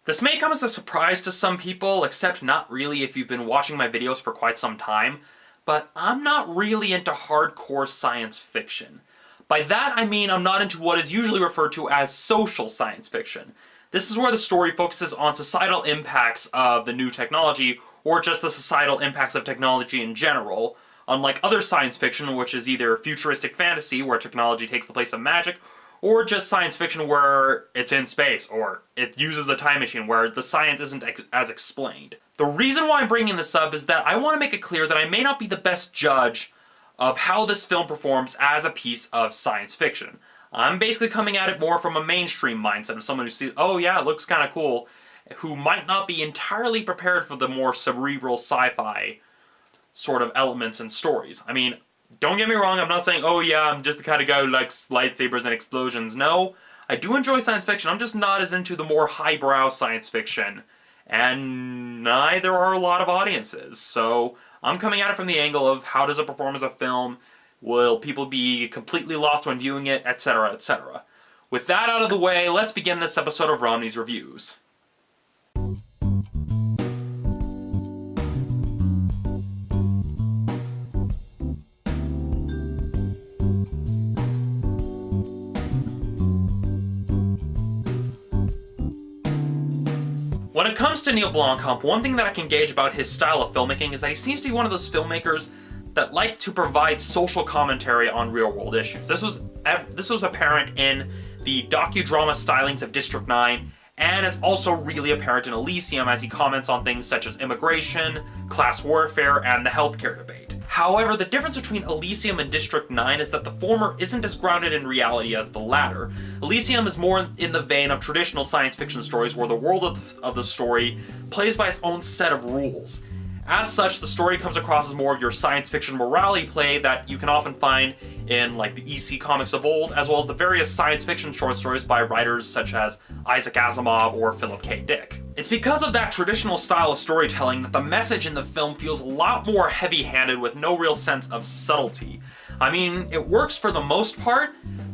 This may come as a surprise to some people, except not really if you've been watching my videos for quite some time, but I'm not really into hardcore science fiction. By that I mean I'm not into what is usually referred to as social science fiction. This is where the story focuses on societal impacts of the new technology, or just the societal impacts of technology in general, unlike other science fiction, which is either futuristic fantasy, where technology takes the place of magic, or just science fiction where it's in space, or it uses a time machine where the science isn't as explained. The reason why I'm bringing this up is that I want to make it clear that I may not be the best judge of how this film performs as a piece of science fiction. I'm basically coming at it more from a mainstream mindset of someone who sees, oh yeah, it looks kind of cool, who might not be entirely prepared for the more cerebral sci-fi sort of elements and stories. I mean, don't get me wrong, I'm not saying, oh yeah, I'm just the kind of guy who likes lightsabers and explosions. No, I do enjoy science fiction, I'm just not as into the more highbrow science fiction. And neither are a lot of audiences, so I'm coming at it from the angle of how does it perform as a film, will people be completely lost when viewing it, etc, etc. With that out of the way, let's begin this episode of Romney's Reviews. When it comes to Neill Blomkamp, one thing that I can gauge about his style of filmmaking is that he seems to be one of those filmmakers that like to provide social commentary on real-world issues. This was apparent in the docudrama stylings of District 9, and it's also really apparent in Elysium as he comments on things such as immigration, class warfare, and the healthcare debate. However, the difference between Elysium and District 9 is that the former isn't as grounded in reality as the latter. Elysium is more in the vein of traditional science fiction stories where the world of the story plays by its own set of rules. As such, the story comes across as more of your science fiction morality play that you can often find in like the EC comics of old, as well as the various science fiction short stories by writers such as Isaac Asimov or Philip K. Dick. It's because of that traditional style of storytelling that the message in the film feels a lot more heavy-handed with no real sense of subtlety. I mean, it works for the most part,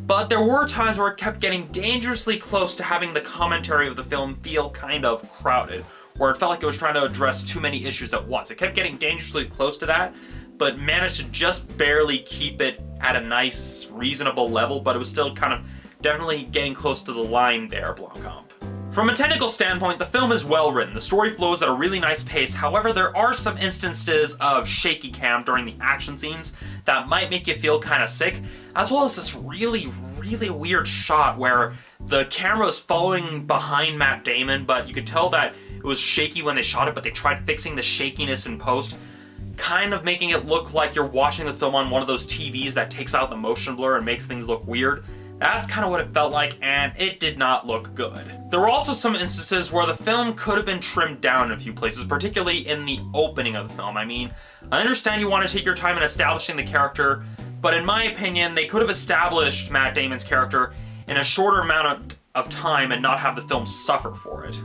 but there were times where it kept getting dangerously close to having the commentary of the film feel kind of crowded, where it felt like it was trying to address too many issues at once. It kept getting dangerously close to that, but managed to just barely keep it at a nice, reasonable level, but it was still kind of definitely getting close to the line there, Blomkamp. From a technical standpoint, the film is well written. The story flows at a really nice pace. However, there are some instances of shaky cam during the action scenes that might make you feel kind of sick, as well as this really weird shot where the camera is following behind Matt Damon, but you could tell that it was shaky when they shot it, but they tried fixing the shakiness in post, kind of making it look like you're watching the film on one of those TVs that takes out the motion blur and makes things look weird. That's kind of what it felt like, and it did not look good. There were also some instances where the film could have been trimmed down in a few places, particularly in the opening of the film. I mean, I understand you want to take your time in establishing the character, but in my opinion, they could have established Matt Damon's character in a shorter amount of time and not have the film suffer for it.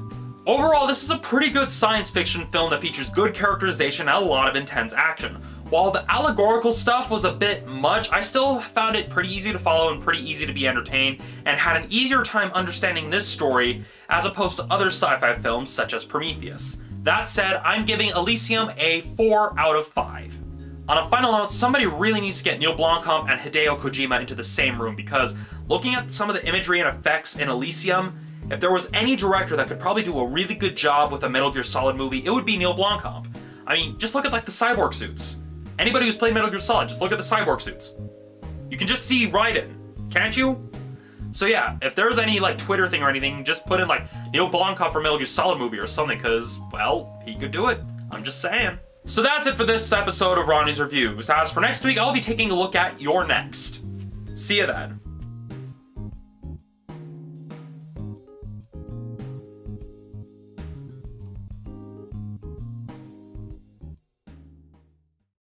Overall, this is a pretty good science fiction film that features good characterization and a lot of intense action. While the allegorical stuff was a bit much, I still found it pretty easy to follow and pretty easy to be entertained, and had an easier time understanding this story as opposed to other sci-fi films such as Prometheus. That said, I'm giving Elysium a 4 out of 5. On a final note, somebody really needs to get Neill Blomkamp and Hideo Kojima into the same room, because looking at some of the imagery and effects in Elysium, if there was any director that could probably do a really good job with a Metal Gear Solid movie, it would be Neill Blomkamp. I mean, just look at like the cyborg suits. Anybody who's played Metal Gear Solid, just look at the cyborg suits. You can just see Raiden, can't you? So yeah, if there's any like Twitter thing or anything, just put in like Neill Blomkamp for Metal Gear Solid movie or something, cause, well, he could do it. I'm just saying. So that's it for this episode of Ronnie's Reviews. As for next week, I'll be taking a look at You're Next. See you then.